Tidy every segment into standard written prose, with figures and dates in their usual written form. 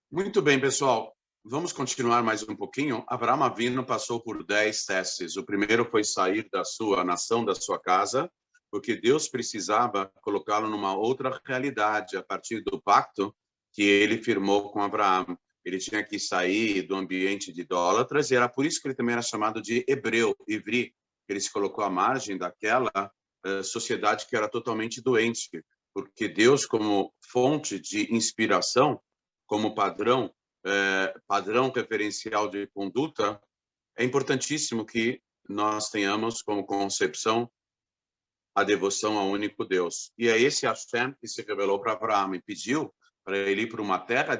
Muito bem, pessoal. Vamos continuar mais um pouquinho. Avraham Avinu passou por 10 testes. O primeiro foi sair da sua nação, da sua casa, porque Deus precisava colocá-lo numa outra realidade a partir do pacto que ele firmou com Abraão. Ele tinha que sair do ambiente de idólatras, e era por isso que ele também era chamado de hebreu, ivri. Ele se colocou à margem daquela sociedade que era totalmente doente, porque Deus, como fonte de inspiração, como padrão referencial de conduta, é importantíssimo que nós tenhamos como concepção a devoção ao único Deus. E é esse Hashem que se revelou para Abraão e pediu para ele ir para uma terra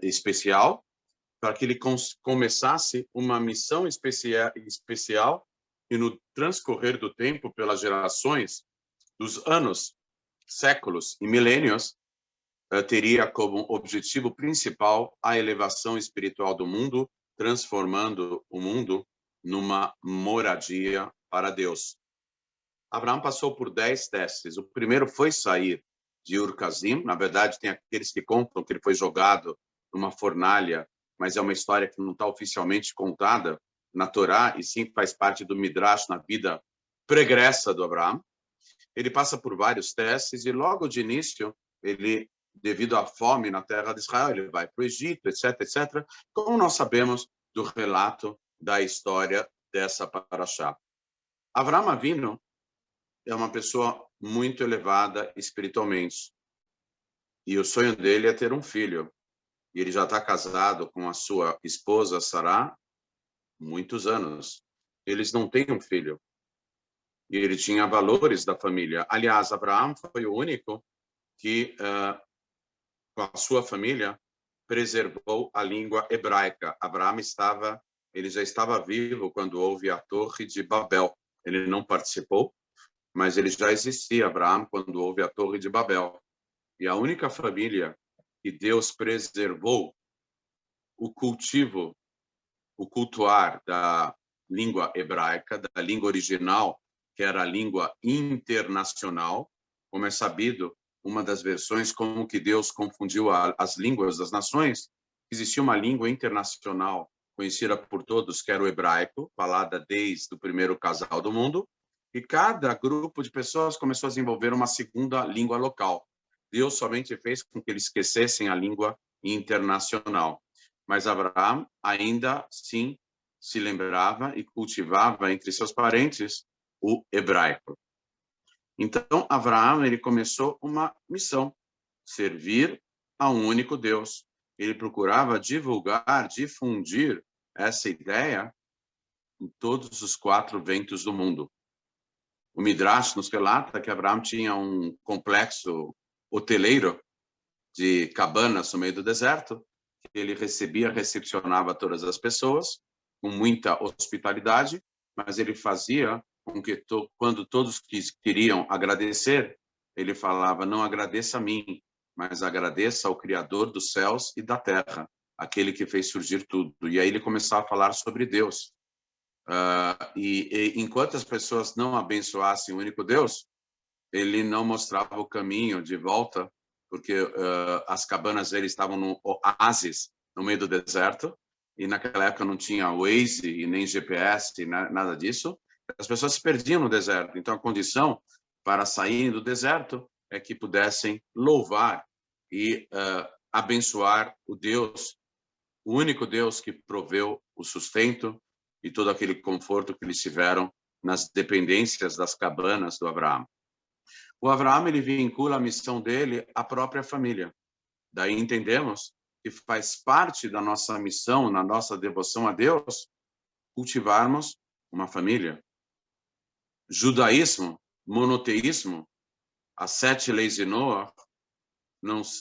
especial, para que ele começasse uma missão especial, e no transcorrer do tempo, pelas gerações, dos anos, séculos e milênios, teria como objetivo principal a elevação espiritual do mundo, transformando o mundo numa moradia para Deus. Abraão passou por 10 testes. O primeiro foi sair de Ur-Kasdim. Na verdade, tem aqueles que contam que ele foi jogado numa fornalha, mas é uma história que não está oficialmente contada na Torá, e sim faz parte do Midrash, na vida pregressa do Abraão. Ele passa por vários testes e logo de início, ele, devido à fome na terra de Israel, ele vai para o Egito, etc., etc., como nós sabemos do relato da história dessa parashá. Avraham Avinu é uma pessoa muito elevada espiritualmente, e o sonho dele é ter um filho. E ele já está casado com a sua esposa, Sará, muitos anos. Eles não têm um filho. E ele tinha valores da família. Aliás, Abraão foi o único que, com a sua família, preservou a língua hebraica. Abraão ele já estava vivo quando houve a Torre de Babel. Ele não participou, mas ele já existia, Abraão, quando houve a Torre de Babel. E a única família que Deus preservou o cultivo, o cultuar da língua hebraica, da língua original, que era a língua internacional, como é sabido, uma das versões como que Deus confundiu as línguas das nações. Existia uma língua internacional conhecida por todos, que era o hebraico, falada desde o primeiro casal do mundo, e cada grupo de pessoas começou a desenvolver uma segunda língua local. Deus somente fez com que eles esquecessem a língua internacional. Mas Abraão ainda sim se lembrava e cultivava entre seus parentes o hebraico. Então, Abraão, ele começou uma missão, servir a um único Deus. Ele procurava divulgar, difundir essa ideia em todos os 4 ventos do mundo. O Midrash nos relata que Abraão tinha um complexo hoteleiro de cabanas no meio do deserto, que ele recepcionava todas as pessoas com muita hospitalidade, mas ele fazia com que quando todos queriam agradecer, ele falava: não agradeça a mim, mas agradeça ao Criador dos céus e da terra, aquele que fez surgir tudo. E aí ele começava a falar sobre Deus. E enquanto as pessoas não abençoassem o único Deus, ele não mostrava o caminho de volta, porque as cabanas dele estavam no oásis, no meio do deserto, e naquela época não tinha Waze e nem GPS, nada disso. As pessoas se perdiam no deserto. Então, a condição para saírem do deserto é que pudessem louvar e abençoar o Deus, o único Deus que proveu o sustento e todo aquele conforto que eles tiveram nas dependências das cabanas do Abraão. O Abraão, ele vincula a missão dele à própria família. Daí entendemos que faz parte da nossa missão, na nossa devoção a Deus, cultivarmos uma família. Judaísmo, monoteísmo, as 7 leis de Noah,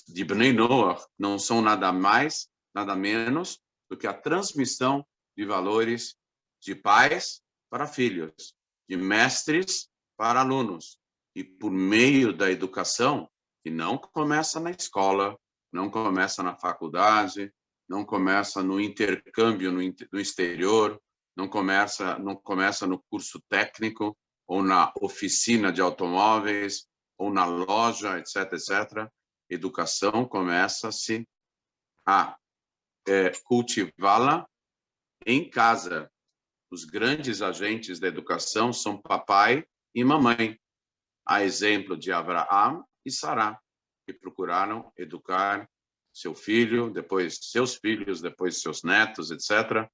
de Bnei Noah, não são nada mais, nada menos do que a transmissão de valores de pais para filhos, de mestres para alunos. E por meio da educação, que não começa na escola, não começa na faculdade, não começa no intercâmbio no exterior, não começa no curso técnico, ou na oficina de automóveis, ou na loja, etc., etc. Educação começa-se a cultivá-la em casa. Os grandes agentes da educação são papai e mamãe, a exemplo de Abraão e Sará, que procuraram educar seu filho, depois seus filhos, depois seus netos, etc.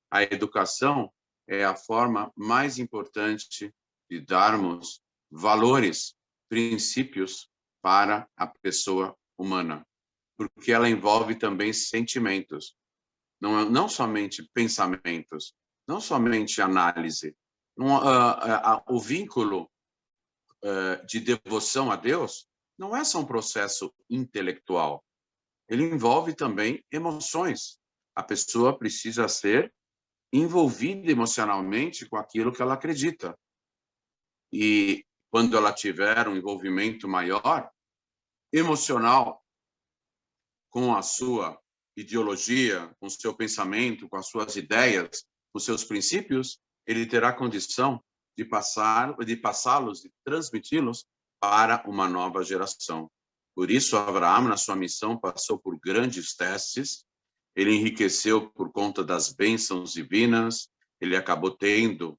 A educação é a forma mais importante de darmos valores, princípios para a pessoa humana, porque ela envolve também sentimentos, não somente pensamentos, não somente análise. O vínculo de devoção a Deus não é só um processo intelectual, ele envolve também emoções. A pessoa precisa ser envolvida emocionalmente com aquilo que ela acredita. E quando ela tiver um envolvimento maior, emocional, com a sua ideologia, com o seu pensamento, com as suas ideias, com seus princípios, ele terá condição de passá-los, de transmiti-los para uma nova geração. Por isso, Abraão, na sua missão, passou por grandes testes, ele enriqueceu por conta das bênçãos divinas, ele acabou tendo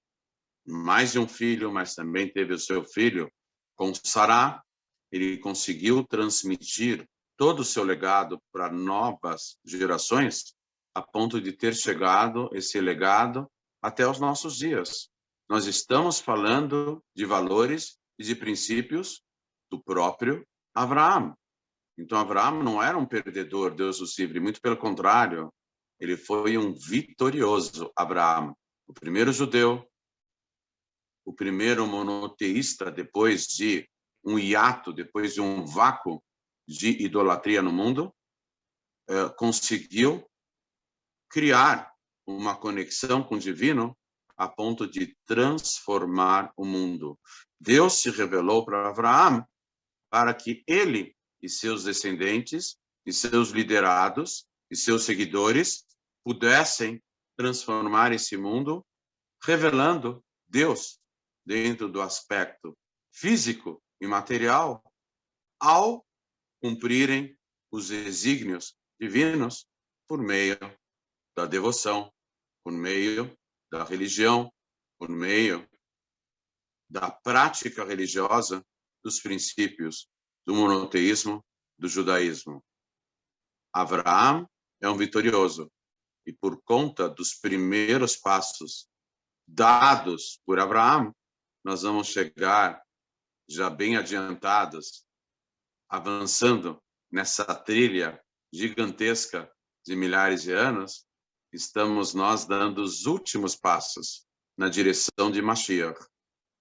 mais de um filho, mas também teve o seu filho com Sará, ele conseguiu transmitir todo o seu legado para novas gerações, a ponto de ter chegado esse legado até os nossos dias. Nós estamos falando de valores e de princípios do próprio Abraão. Então, Abraão não era um perdedor, Deus o livre, muito pelo contrário, ele foi um vitorioso Abraão, o primeiro judeu, o primeiro monoteísta depois de um hiato, depois de um vácuo de idolatria no mundo, conseguiu criar uma conexão com o divino a ponto de transformar o mundo. Deus se revelou para Abraão para que ele e seus descendentes, e seus liderados, e seus seguidores pudessem transformar esse mundo, revelando Deus dentro do aspecto físico e material, ao cumprirem os desígnios divinos por meio da devoção, por meio da religião, por meio da prática religiosa dos princípios do monoteísmo, do judaísmo. Abraão é um vitorioso e por conta dos primeiros passos dados por Abraão, nós vamos chegar já bem adiantados, avançando nessa trilha gigantesca de milhares de anos, estamos nós dando os últimos passos na direção de Mashiach.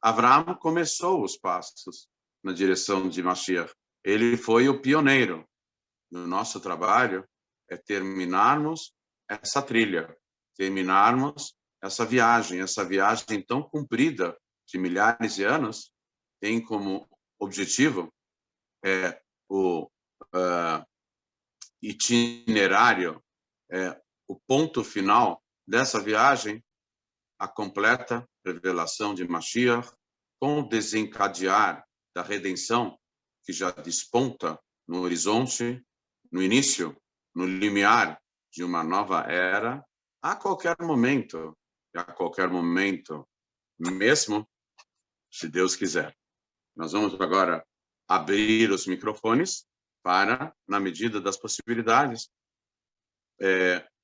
Abraão começou os passos na direção de Mashiach. Ele foi o pioneiro. O nosso trabalho é terminarmos essa trilha, terminarmos essa viagem tão comprida de milhares de anos, tem como objetivo o itinerário, o ponto final dessa viagem, a completa revelação de Mashiach, com o desencadear da redenção, que já desponta no horizonte, no início, no limiar de uma nova era, a qualquer momento, mesmo se Deus quiser. Nós vamos agora abrir os microfones para, na medida das possibilidades,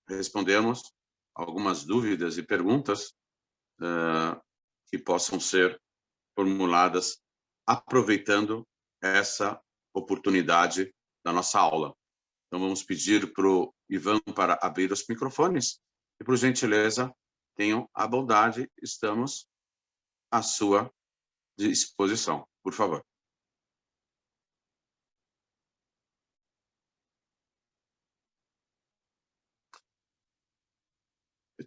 respondermos algumas dúvidas e perguntas que possam ser formuladas aproveitando essa oportunidade da nossa aula. Então, vamos pedir para o Ivan para abrir os microfones e, por gentileza, tenham a bondade, estamos à sua disposição. Por favor.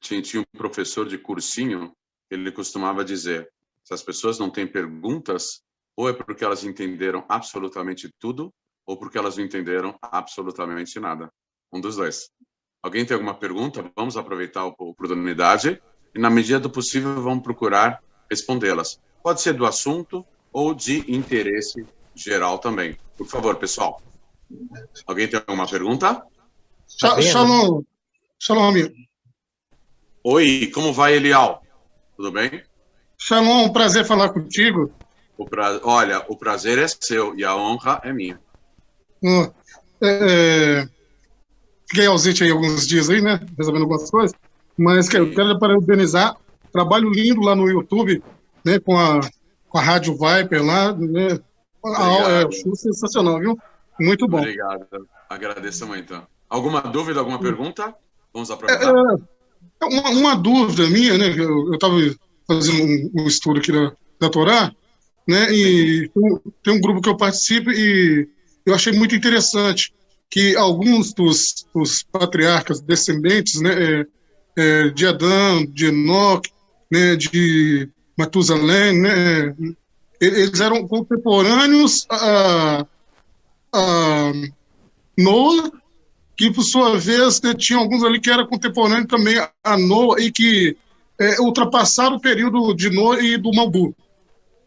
tinha um professor de cursinho, ele costumava dizer, se as pessoas não têm perguntas, ou é porque elas entenderam absolutamente tudo, ou porque elas não entenderam absolutamente nada. Um dos dois. Alguém tem alguma pergunta? Vamos aproveitar a oportunidade e, na medida do possível, vamos procurar respondê-las. Pode ser do assunto ou de interesse geral também. Por favor, pessoal. Alguém tem alguma pergunta? Shalom, shalom, amigo. Oi, como vai, Elial? Tudo bem? Shalom, um prazer falar contigo. Olha, o prazer é seu e a honra é minha. Fiquei ausente aí alguns dias aí, né? Resolvendo algumas coisas. Mas eu quero parabenizar. Trabalho lindo lá no YouTube, né? Com a Rádio Viper lá, né? Show sensacional, viu? Muito bom. Obrigado. Agradeço muito. Alguma dúvida, alguma pergunta? Vamos aproveitar. Uma dúvida minha, né? Eu estava fazendo um estudo aqui da Torá, né? E tem um grupo que eu participo e eu achei muito interessante que alguns dos patriarcas descendentes, né, de Adão, de Enoque, né, de Matusalém, né, eles eram contemporâneos a Noa, que por sua vez, né, tinha alguns ali que eram contemporâneos também a Noa e que ultrapassaram o período de Noa e do Malbu.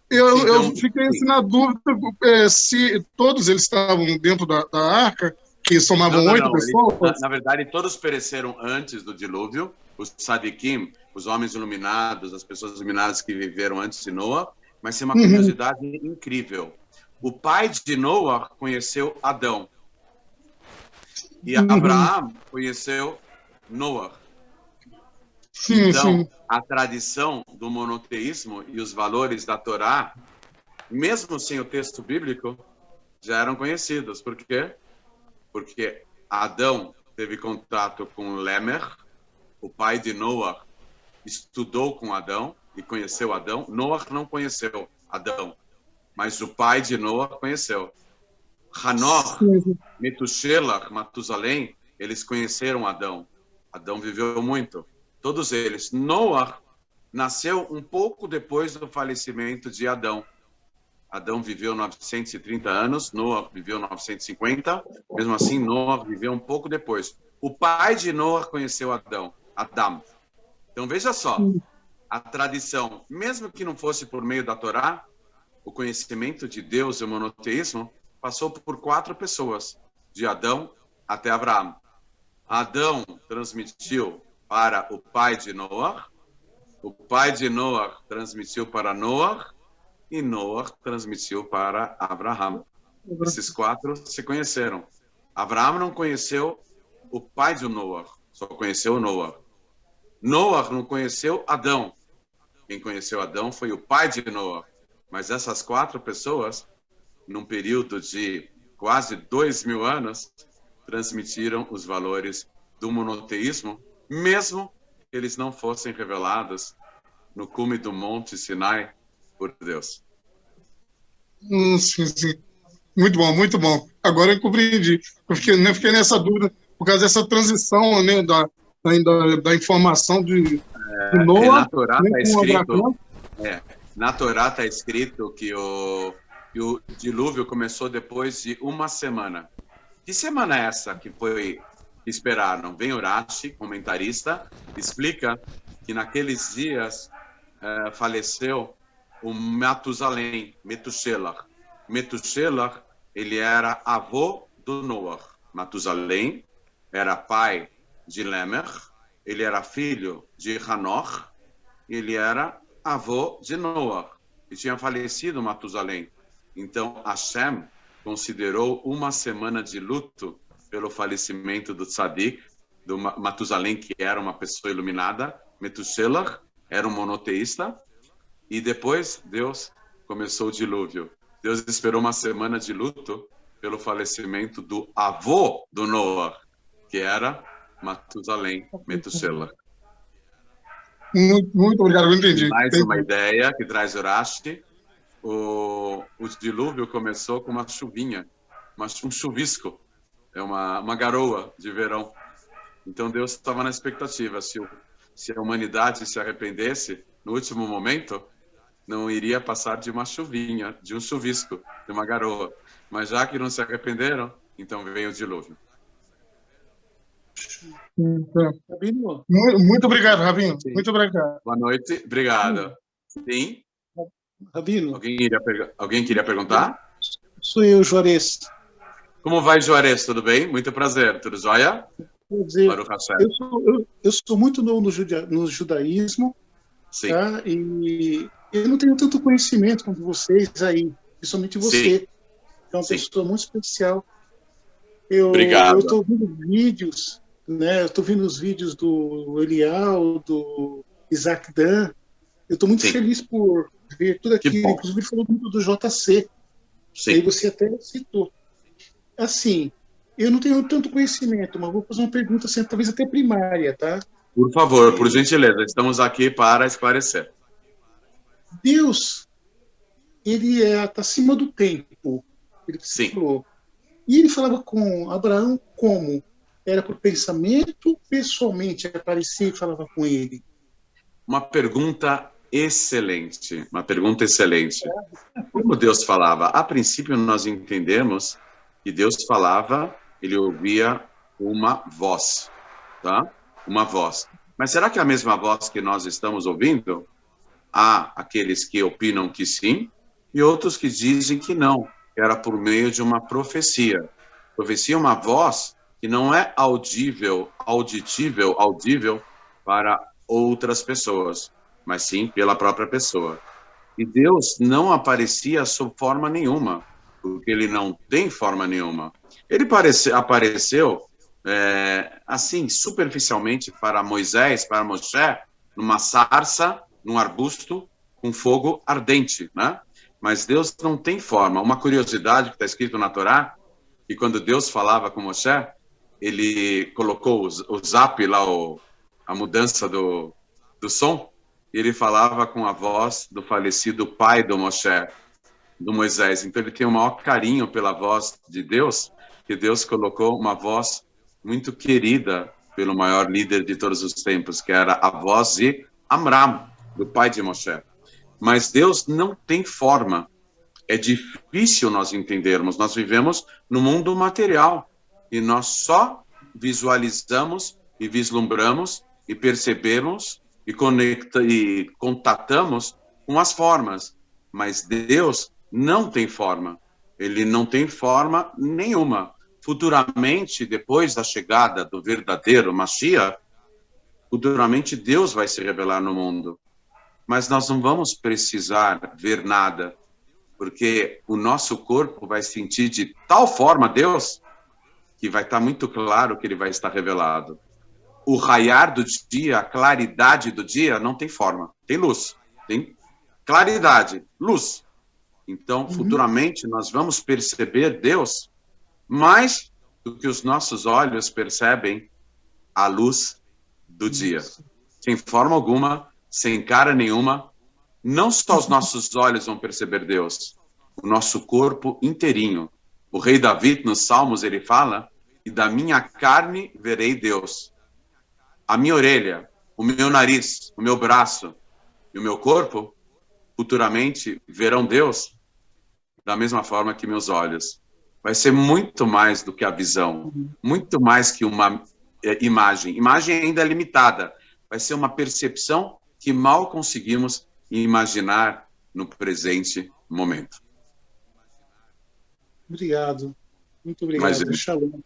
Eu fiquei assim, na dúvida se todos eles estavam dentro da arca, que somavam 8 pessoas. Na verdade, todos pereceram antes do dilúvio. Os tzadikim, os homens iluminados, as pessoas iluminadas que viveram antes de Noa. Mas tem uma curiosidade incrível. O pai de Noa conheceu Adão. E Abraão conheceu Noa. Então, a tradição do monoteísmo e os valores da Torá, mesmo sem o texto bíblico, já eram conhecidos. Por quê? Porque Adão teve contato com Lemer, o pai de Noa estudou com Adão e conheceu Adão. Noa não conheceu Adão, mas o pai de Noa conheceu. Hanor, Metushelach, Matusalém, eles conheceram Adão. Adão viveu muito. Todos eles. Noa nasceu um pouco depois do falecimento de Adão. Adão viveu 930 anos, Noa viveu 950. Mesmo assim, Noa viveu um pouco depois. O pai de Noa conheceu Adão. Então, veja só. A tradição, mesmo que não fosse por meio da Torá, o conhecimento de Deus e o monoteísmo passou por 4 pessoas, de Adão até Abraão. Adão transmitiu para o pai de Noa, o pai de Noa transmitiu para Noa, e Noa transmitiu para Abraão. Esses 4 se conheceram. Abraão não conheceu o pai de Noa, só conheceu Noa. Noa não conheceu Adão. Quem conheceu Adão foi o pai de Noa. Mas essas 4 pessoas, num período de quase 2000 anos, transmitiram os valores do monoteísmo, mesmo que eles não fossem revelados no cume do Monte Sinai por Deus. Sim, sim. Muito bom, muito bom. Agora eu compreendi. Eu fiquei nessa dúvida por causa dessa transição, né, da informação de Noa. Na Torá está escrito, na Torá está escrito que o dilúvio começou depois de uma semana. Que semana é essa que esperaram? Vem Urashi, comentarista, explica que naqueles dias faleceu o Matusalém, Metushelach. Metushelach, ele era avô do Noah. Matusalém era pai de Lemer, ele era filho de Hanor, ele era avô de Noah. E tinha falecido Matusalém. Então, Hashem considerou uma semana de luto pelo falecimento do tzadik, do Matusalém, que era uma pessoa iluminada. Metushelach era um monoteísta. E depois, Deus começou o dilúvio. Deus esperou uma semana de luto pelo falecimento do avô do Noah, que era Matusalém, Metushelach. Muito obrigado, eu entendi. Mais uma ideia que traz Urashi. O dilúvio começou com uma chuvinha, um chuvisco, uma garoa de verão. Então Deus estava na expectativa. se a humanidade se arrependesse no último momento, não iria passar de uma chuvinha, de um chuvisco, de uma garoa. Mas já que não se arrependeram, então veio o dilúvio. Rabino. Muito obrigado, Rabino. Sim. Muito obrigado. Boa noite. Obrigado. Sim? Rabino. Alguém queria perguntar? Sou eu, Juarez. Como vai, Juarez? Tudo bem? Muito prazer. Tudo jóia? Eu sou muito novo no judaísmo. Sim. Tá? E eu não tenho tanto conhecimento quanto vocês aí, principalmente você. Sim. É uma Sim. pessoa muito especial. Obrigado. Eu estou vendo vídeos, né? Eu estou vendo os vídeos do Elial, do Isaac Dan. Eu estou muito feliz por ver tudo aquilo. Inclusive, falou muito do JC. Sim. Aí você até citou. Assim, eu não tenho tanto conhecimento, mas vou fazer uma pergunta, assim, talvez até primária, tá? Por favor, por gentileza, estamos aqui para esclarecer. Deus, ele está acima do tempo. Ele falou. E ele falava com Abraão como? Era por pensamento, pessoalmente, aparecia e falava com ele? Uma pergunta excelente, uma pergunta excelente. Como Deus falava? A princípio, nós entendemos que Deus falava, ele ouvia uma voz, tá? Uma voz. Mas será que é a mesma voz que nós estamos ouvindo? Há aqueles que opinam que sim, e outros que dizem que não. Era por meio de uma profecia. Profecia é uma voz que não é audível para outras pessoas, mas sim pela própria pessoa. E Deus não aparecia sob forma nenhuma, porque ele não tem forma nenhuma. Ele apareceu assim, superficialmente para Moisés, para Moshe, numa sarça, num arbusto, com fogo ardente, né? Mas Deus não tem forma. Uma curiosidade que está escrito na Torá, que quando Deus falava com Moshe, ele colocou o zap lá, a mudança do som, e ele falava com a voz do falecido pai do Moshe, do Moisés. Então ele tem o maior carinho pela voz de Deus, que Deus colocou uma voz muito querida pelo maior líder de todos os tempos, que era a voz de Amram, do pai de Moshe. Mas Deus não tem forma. É difícil nós entendermos. Nós vivemos no mundo material e nós só visualizamos e vislumbramos e percebemos e contatamos com as formas. Mas Deus não tem forma. Ele não tem forma nenhuma. Futuramente, depois da chegada do verdadeiro Mashiach, futuramente Deus vai se revelar no mundo. Mas nós não vamos precisar ver nada, porque o nosso corpo vai sentir de tal forma Deus, que vai estar muito claro que ele vai estar revelado. O raiar do dia, a claridade do dia, não tem forma, tem luz, tem claridade, luz. Então, futuramente, nós vamos perceber Deus mais do que os nossos olhos percebem a luz do dia. Sem forma alguma, sem cara nenhuma, não só os nossos olhos vão perceber Deus, o nosso corpo inteirinho. O rei Davi, nos Salmos, ele fala, e da minha carne verei Deus. A minha orelha, o meu nariz, o meu braço e o meu corpo, futuramente verão Deus da mesma forma que meus olhos. Vai ser muito mais do que a visão, muito mais que uma imagem. Imagem ainda é limitada, vai ser uma percepção que mal conseguimos imaginar no presente momento. Obrigado. Muito obrigado. Shalom.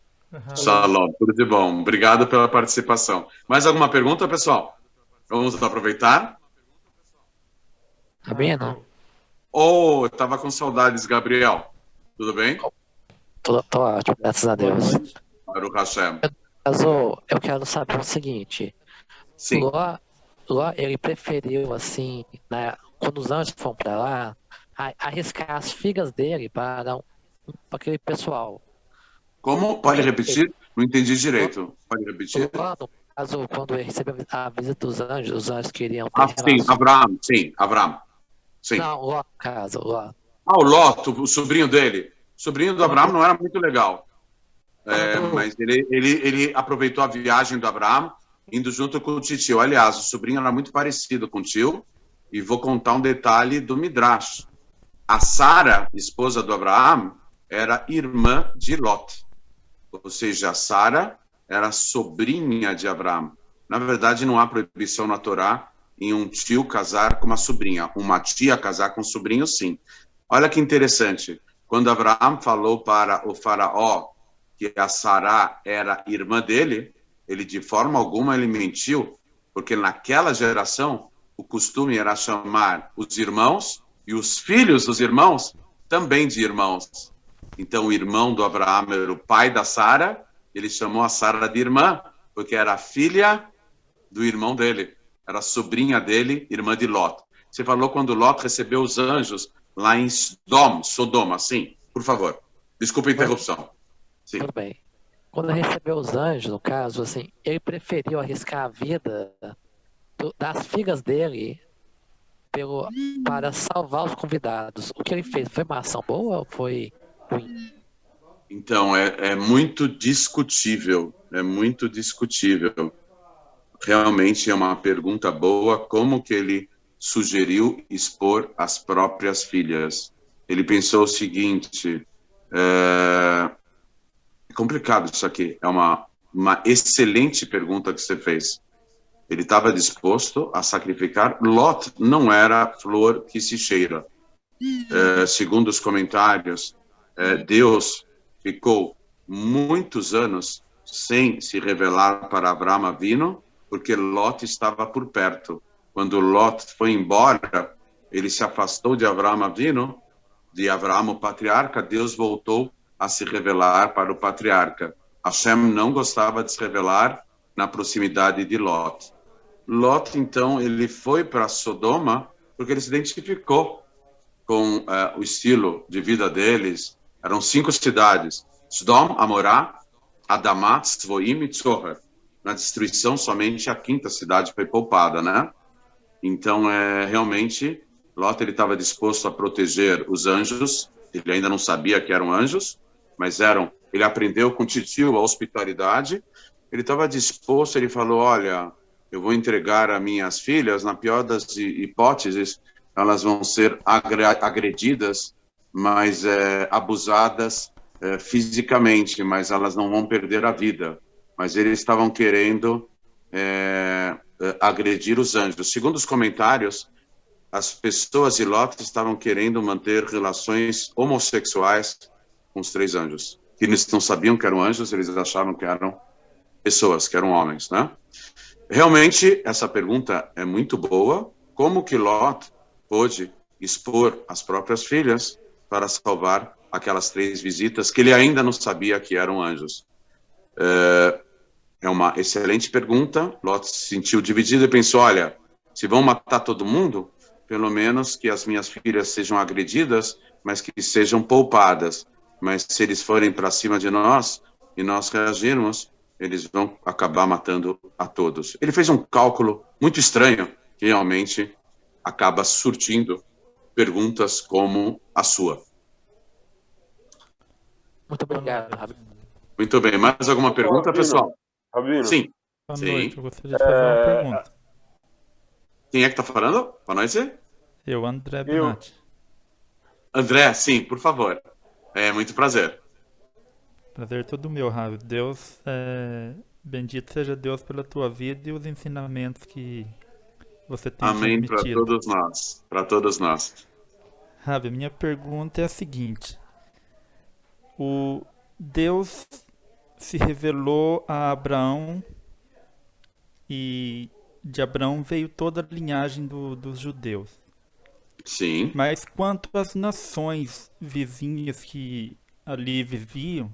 Shalom, tudo de bom. Obrigado pela participação. Mais alguma pergunta, pessoal? Vamos aproveitar? Rabino? Oh, estava com saudades, Gabriel. Tudo bem? Tô ótimo, graças a Deus. Baruch Hashem. Eu quero saber o seguinte. Sim. Ló, ele preferiu, assim, né, quando os anjos foram para lá, arriscar as figas dele para aquele pessoal. Como? Pode repetir? Não entendi direito. Pode repetir? Ló, no caso, quando ele recebeu a visita dos anjos, os anjos queriam ter sim, Abraão. Sim, Abraão. Sim. Não, Ló, no caso, Ló. O Ló, o sobrinho dele. O sobrinho do Abraão não era muito legal. Mas ele aproveitou a viagem do Abraão indo junto com o tio. Aliás, o sobrinho era muito parecido com o tio, e vou contar um detalhe do Midrash. A Sara, esposa do Abraão, era irmã de Lot. Ou seja, a Sara era sobrinha de Abraão. Na verdade, não há proibição na Torá em um tio casar com uma sobrinha. Uma tia casar com um sobrinho, sim. Olha que interessante. Quando Abraão falou para o faraó que a Sara era irmã dele, ele de forma alguma ele mentiu, porque naquela geração o costume era chamar os irmãos e os filhos dos irmãos também de irmãos. Então o irmão do Abraão era o pai da Sara, ele chamou a Sara de irmã, porque era filha do irmão dele, era sobrinha dele, irmã de Lot. Você falou quando Lot recebeu os anjos lá em Sodoma, sim, por favor. Desculpa a interrupção. Sim. Tudo bem. Quando ele recebeu os anjos, no caso, assim, ele preferiu arriscar a vida das filhas dele para salvar os convidados. O que ele fez foi uma ação boa ou foi ruim? Então, é muito discutível, Realmente é uma pergunta boa, como que ele sugeriu expor as próprias filhas? Ele pensou o seguinte, é complicado isso aqui, é uma excelente pergunta que você fez. Ele estava disposto a sacrificar. Lot não era flor que se cheira. Segundo os comentários, Deus ficou muitos anos sem se revelar para Abraão Avino, porque Lot estava por perto. Quando Lot foi embora, ele se afastou de Abraão Avino, de Abraão o patriarca. Deus voltou a se revelar para o patriarca. Hashem não gostava de se revelar na proximidade de Lot. Lot, então, ele foi para Sodoma porque ele se identificou com o estilo de vida deles. Eram 5 cidades: Sodom, Amorá, Adamá, Tzvoim e Tzorah. Na destruição, somente a 5ª cidade foi poupada, né? Então, realmente, Lot ele estava disposto a proteger os anjos. Ele ainda não sabia que eram anjos, mas ele aprendeu com titio a hospitalidade. Ele estava disposto, ele falou, olha, eu vou entregar as minhas filhas, na pior das hipóteses, elas vão ser agredidas, mas abusadas fisicamente, mas elas não vão perder a vida. Mas eles estavam querendo agredir os anjos. Segundo os comentários, as pessoas de Lot estavam querendo manter relações homossexuais com os 3 anjos. Que eles não sabiam que eram anjos, eles achavam que eram pessoas, que eram homens, né? Realmente, essa pergunta é muito boa. Como que Lot pôde expor as próprias filhas para salvar aquelas 3 visitas que ele ainda não sabia que eram anjos? É uma excelente pergunta. Lot se sentiu dividido e pensou, olha, se vão matar todo mundo, pelo menos que as minhas filhas sejam agredidas, mas que sejam poupadas. Mas se eles forem para cima de nós e nós reagirmos, eles vão acabar matando a todos. Ele fez um cálculo muito estranho, que realmente acaba surtindo perguntas como a sua. Muito obrigado, Rabino. Muito bem. Mais alguma pergunta, pessoal? Rabino. Sim. Boa Sim. noite, eu gostaria de fazer uma pergunta. Quem é que está falando? Boa noite. Eu, André Binatti. André, sim, por favor. Muito prazer. Prazer todo meu, Rabi. Deus, bendito seja Deus pela tua vida e os ensinamentos que você tem Amém para transmitido. todos nós. Para todos nós. Rabi, minha pergunta é a seguinte. O Deus se revelou a Abraão e de Abraão veio toda a linhagem dos judeus. Sim. Mas quanto às nações vizinhas que ali viviam,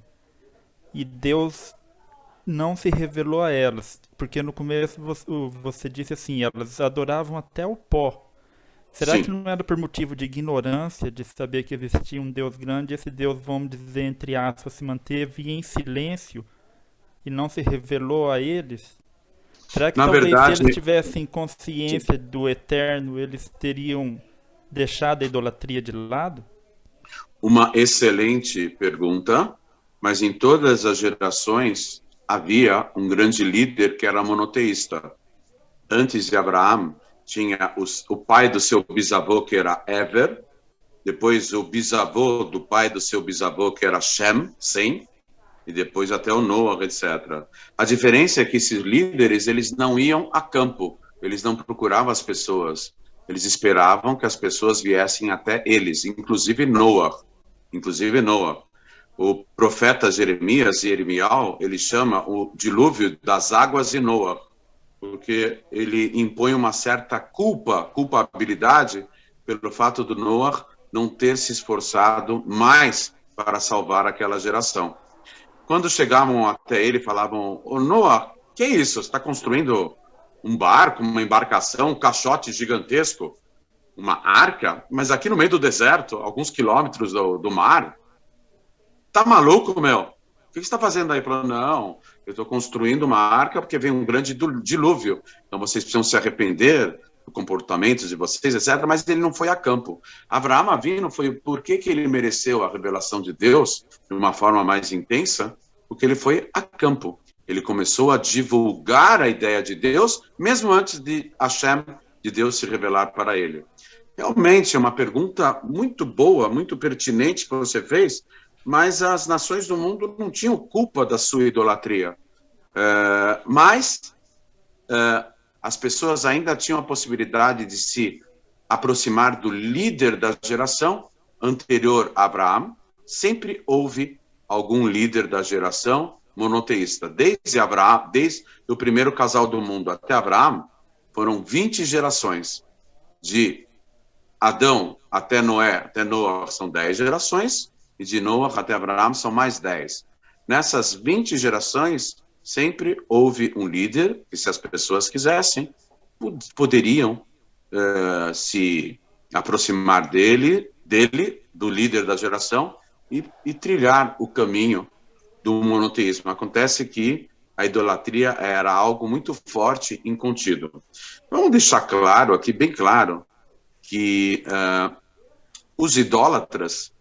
e Deus não se revelou a elas, porque no começo você disse assim, elas adoravam até o pó. Será Sim. que não era por motivo de ignorância, de saber que existia um Deus grande, esse Deus, vamos dizer, entre aspas, se manteve em silêncio e não se revelou a eles? Será que Na talvez verdade, se eles tivessem consciência do eterno, eles teriam deixado a idolatria de lado? Uma excelente pergunta, mas em todas as gerações havia um grande líder que era monoteísta. Antes de Abraão, tinha o pai do seu bisavô, que era Ever, depois o bisavô do pai do seu bisavô, que era Sem, e depois até o Noah, etc. A diferença é que esses líderes, eles não iam a campo, eles não procuravam as pessoas, eles esperavam que as pessoas viessem até eles, inclusive Noah. O profeta Jeremias e Jeremiel, ele chama o dilúvio das águas de Noah, porque ele impõe uma certa culpabilidade pelo fato do Noah não ter se esforçado mais para salvar aquela geração. Quando chegavam até ele, falavam: "Ô Noah, que é isso? Você está construindo um barco, uma embarcação, um caixote gigantesco, uma arca, mas aqui no meio do deserto, alguns quilômetros do mar? Tá maluco, meu? O que você está fazendo aí?" Ele falou: "Não, eu estou construindo uma arca porque vem um grande dilúvio, então vocês precisam se arrepender do comportamento de vocês, etc." Mas ele não foi a campo. Abraão Avinu foi por que ele mereceu a revelação de Deus de uma forma mais intensa? Porque ele foi a campo. Ele começou a divulgar a ideia de Deus, mesmo antes de Hashem, de Deus se revelar para ele. Realmente é uma pergunta muito boa, muito pertinente que você fez, mas as nações do mundo não tinham culpa da sua idolatria. Mas as pessoas ainda tinham a possibilidade de se aproximar do líder da geração anterior a Abraão. Sempre houve algum líder da geração monoteísta. Desde Abraão, desde o primeiro casal do mundo até Abraão, foram 20 gerações. De Adão até Noé são 10 gerações, e de Noah até Abraão são mais 10. Nessas 20 gerações, sempre houve um líder, que se as pessoas quisessem, poderiam se aproximar dele, do líder da geração, e trilhar o caminho do monoteísmo. Acontece que a idolatria era algo muito forte, incontido. Vamos deixar claro aqui, bem claro, que os idólatras,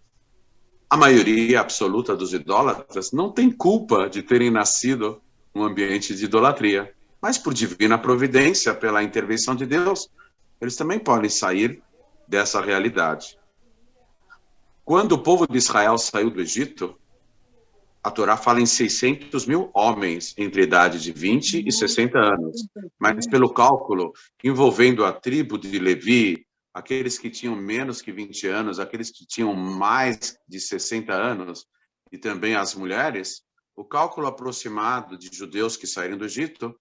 a maioria absoluta dos idólatras, não tem culpa de terem nascido num ambiente de idolatria, mas por divina providência, pela intervenção de Deus, eles também podem sair dessa realidade. Quando o povo de Israel saiu do Egito, a Torá fala em 600 mil homens entre a idade de 20 e 60 anos, mas pelo cálculo envolvendo a tribo de Levi, aqueles que tinham menos que 20 anos, aqueles que tinham mais de 60 anos, e também as mulheres, o cálculo aproximado de judeus que saíram do Egito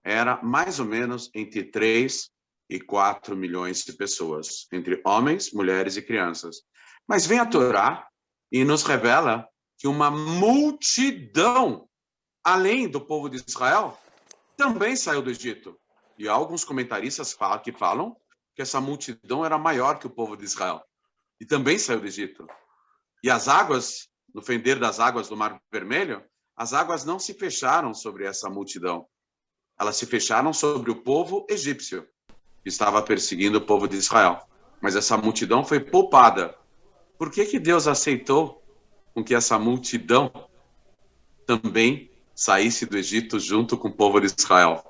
era mais ou menos entre 3 e 4 milhões de pessoas, entre homens, mulheres e crianças. Mas vem a Torá e nos revela que uma multidão, além do povo de Israel, também saiu do Egito. E há alguns comentaristas que falam que essa multidão era maior que o povo de Israel, e também saiu do Egito. E as águas, no fender das águas do Mar Vermelho, as águas não se fecharam sobre essa multidão. Elas se fecharam sobre o povo egípcio, que estava perseguindo o povo de Israel. Mas essa multidão foi poupada. Por que Deus aceitou com que essa multidão também saísse do Egito junto com o povo de Israel?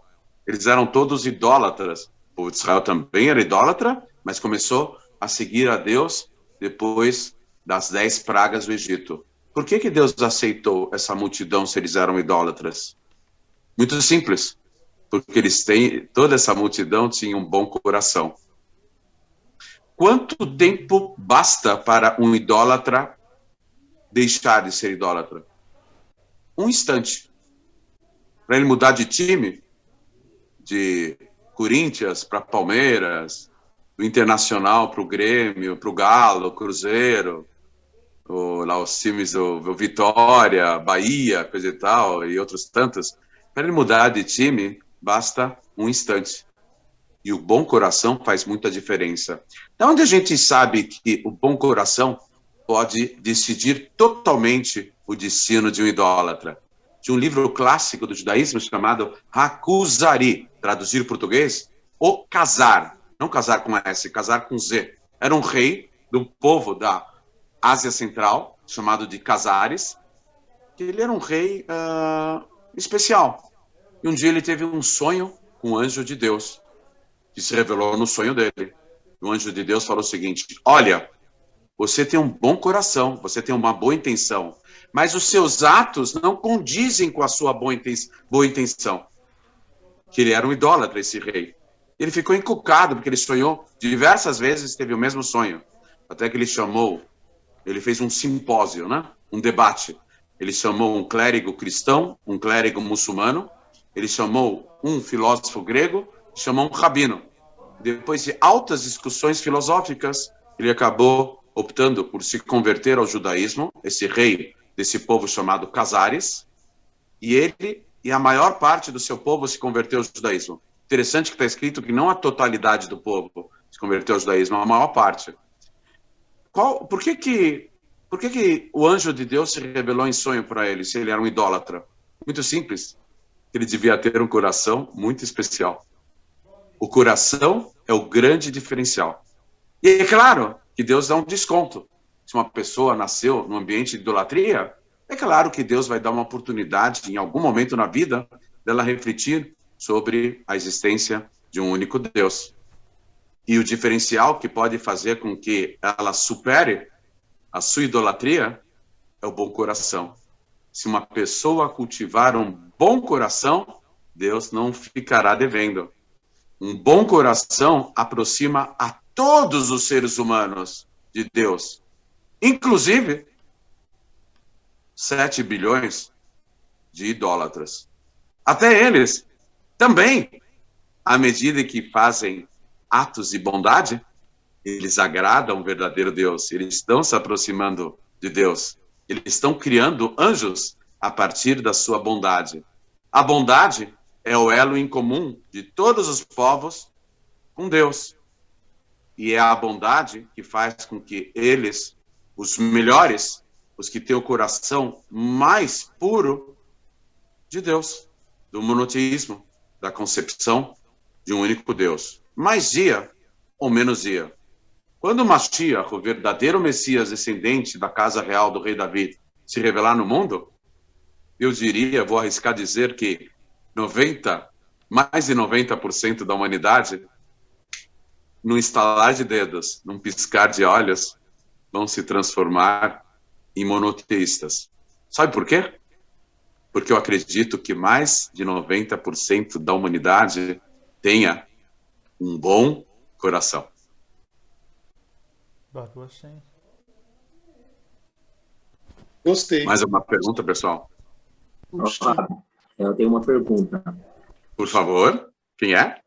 Eles eram todos idólatras. O povo de Israel também era idólatra, mas começou a seguir a Deus depois das 10 pragas do Egito. Por que Deus aceitou essa multidão se eles eram idólatras? Muito simples. Porque toda essa multidão tinha um bom coração. Quanto tempo basta para um idólatra deixar de ser idólatra? Um instante. Para ele mudar de time, de Corinthians para Palmeiras, do Internacional para o Grêmio, para o Galo, Cruzeiro, lá os times do Vitória, Bahia, coisa e tal, e outros tantos. Para ele mudar de time, basta um instante. E o bom coração faz muita diferença. De onde a gente sabe que o bom coração pode decidir totalmente o destino de um idólatra? De um livro clássico do judaísmo chamado Hakuzari, traduzir em português, o Casar. Não casar com S, casar com Z. Era um rei do povo da Ásia Central, chamado de Casares, que ele era um rei especial. E um dia ele teve um sonho com o anjo de Deus, que se revelou no sonho dele. O anjo de Deus falou o seguinte: olha, você tem um bom coração, você tem uma boa intenção, mas os seus atos não condizem com a sua boa intenção. Que ele era um idólatra, esse rei. Ele ficou encucado, porque ele sonhou diversas vezes, teve o mesmo sonho. Até que ele fez um simpósio, né? Um debate. Ele chamou um clérigo cristão, um clérigo muçulmano, ele chamou um filósofo grego, chamou um rabino. Depois de altas discussões filosóficas, ele acabou optando por se converter ao judaísmo, esse rei desse povo chamado Casares, e ele e a maior parte do seu povo se converteu ao judaísmo. Interessante que está escrito que não a totalidade do povo se converteu ao judaísmo, a maior parte. Por que o anjo de Deus se revelou em sonho para ele, se ele era um idólatra? Muito simples. Ele devia ter um coração muito especial. O coração é o grande diferencial. E é claro que Deus dá um desconto. Se uma pessoa nasceu num ambiente de idolatria, é claro que Deus vai dar uma oportunidade, em algum momento na vida, dela refletir sobre a existência de um único Deus. E o diferencial que pode fazer com que ela supere a sua idolatria é o bom coração. Se uma pessoa cultivar um bom coração, Deus não ficará devendo. Um bom coração aproxima a todos os seres humanos de Deus, inclusive 7 bilhões de idólatras. Até eles também, à medida que fazem atos de bondade, eles agradam o verdadeiro Deus, eles estão se aproximando de Deus, eles estão criando anjos a partir da sua bondade. A bondade é o elo em comum de todos os povos com Deus. E é a bondade que faz com que eles, os melhores, os que têm o coração mais puro de Deus, do monoteísmo, da concepção de um único Deus. Mais dia ou menos dia. Quando o Mashiach, o verdadeiro Messias descendente da casa real do rei David, se revelar no mundo, eu diria, vou arriscar dizer que mais de 90% da humanidade, num estalar de dedos, num piscar de olhos, vão se transformar em monoteístas. Sabe por quê? Porque eu acredito que mais de 90% da humanidade tenha um bom coração. Gostei. Mais uma pergunta, pessoal? Fábio, eu tenho uma pergunta. Por favor. Quem é?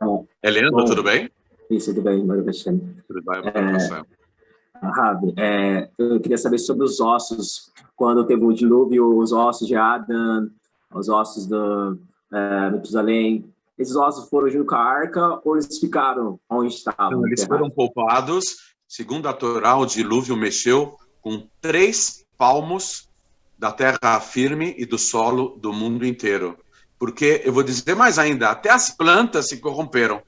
Helena, tudo bem? Isso, tudo bem, Mário Vexame. Tudo bem, Rabi, eu queria saber sobre os ossos. Quando teve o dilúvio, os ossos de Adão, os ossos do Metusalém, esses ossos foram junto com a arca ou eles ficaram onde estavam? Então, eles foram poupados. Segundo a Torá, o dilúvio mexeu com 3 palmos da terra firme e do solo do mundo inteiro. Porque, eu vou dizer mais ainda, até as plantas se corromperam.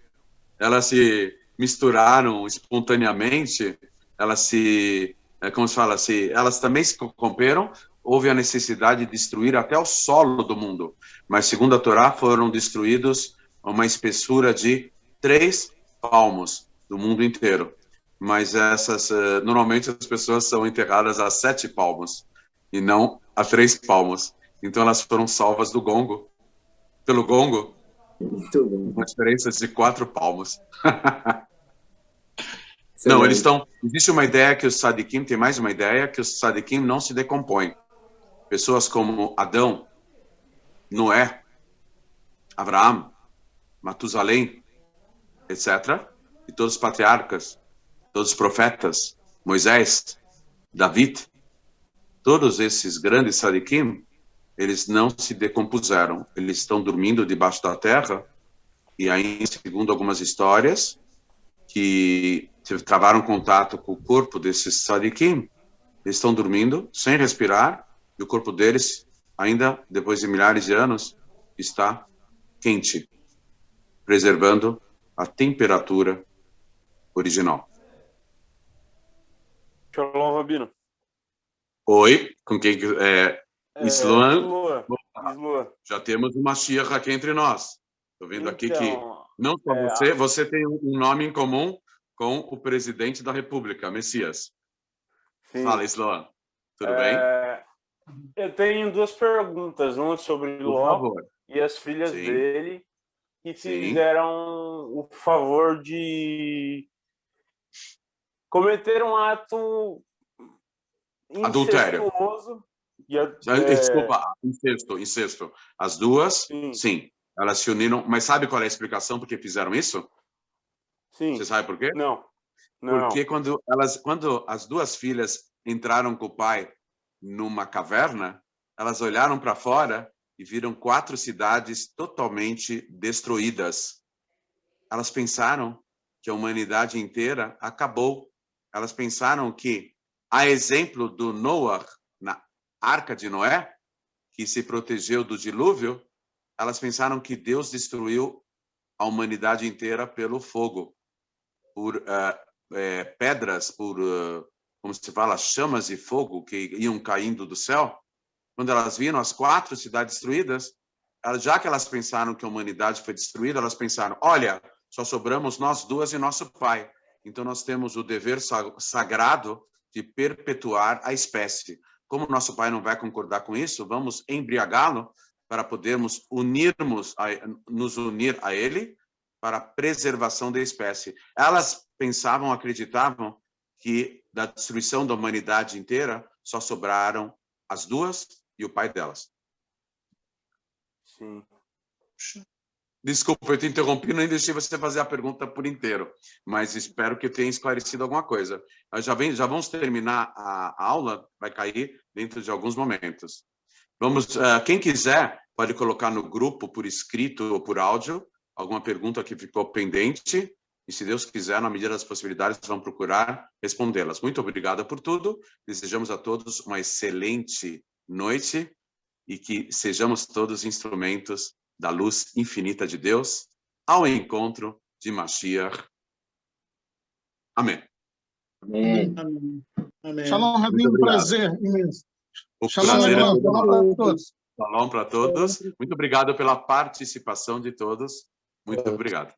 Elas se misturaram espontaneamente, elas elas também se corromperam, houve a necessidade de destruir até o solo do mundo. Mas, segundo a Torá, foram destruídos uma espessura de 3 palmos do mundo inteiro. Mas normalmente as pessoas são enterradas a 7 palmos e não a 3 palmos. Então elas foram salvas pelo gongo, uma diferença de 4 palmos. Não, eles estão... Existe uma ideia que os Sadikim, tem mais uma ideia, que os Sadikim não se decompõem. Pessoas como Adão, Noé, Abraão, Matusalém, etc., e todos os patriarcas, todos os profetas, Moisés, David, todos esses grandes Sadikim, eles não se decompuseram. Eles estão dormindo debaixo da terra, e aí, segundo algumas histórias, que travaram contato com o corpo desses Sadikim, eles estão dormindo, sem respirar, e o corpo deles, ainda depois de milhares de anos, está quente, preservando a temperatura original. Shalom, Rabino. Oi, com quem Islam. Já temos uma Mashiach aqui entre nós. Estou vendo aqui que não só você tem um nome em comum com o presidente da República, Messias. Sim. Fala, Sloan. Tudo bem? Eu tenho duas perguntas, uma sobre Ló e as filhas dele, que fizeram o favor de cometer um ato incestuoso. Desculpa, incesto. As duas, sim, elas se uniram. Mas sabe qual é a explicação por que fizeram isso? Sim. Você sabe por quê? Não. Porque quando as duas filhas entraram com o pai numa caverna, elas olharam para fora e viram 4 cidades totalmente destruídas. Elas pensaram que a humanidade inteira acabou. Elas pensaram que, a exemplo do Noah, na Arca de Noé, que se protegeu do dilúvio, elas pensaram que Deus destruiu a humanidade inteira pelo fogo, por pedras, por, como se fala, chamas de fogo que iam caindo do céu. Quando elas viram as 4 cidades destruídas, já que elas pensaram que a humanidade foi destruída, elas pensaram, olha, só sobramos nós duas e nosso pai. Então nós temos o dever sagrado de perpetuar a espécie. Como nosso pai não vai concordar com isso, vamos embriagá-lo para podermos nos unir a ele para a preservação da espécie. Elas acreditavam que da destruição da humanidade inteira só sobraram as duas e o pai delas. Sim. Desculpa, eu te interrompi, nem deixei você fazer a pergunta por inteiro, mas espero que eu tenha esclarecido alguma coisa. Já vamos terminar a aula, vai cair dentro de alguns momentos. Quem quiser pode colocar no grupo por escrito ou por áudio alguma pergunta que ficou pendente, e se Deus quiser, na medida das possibilidades, vamos procurar respondê-las. Muito obrigado por tudo, desejamos a todos uma excelente noite e que sejamos todos instrumentos da luz infinita de Deus ao encontro de Mashiach. Amém. Amém. Amém. Shalom, Rabino, prazer imenso. O Shalom, prazer é irmão. todo Shalom nosso. para todos. Shalom para todos. Muito obrigado pela participação de todos. Muito obrigado.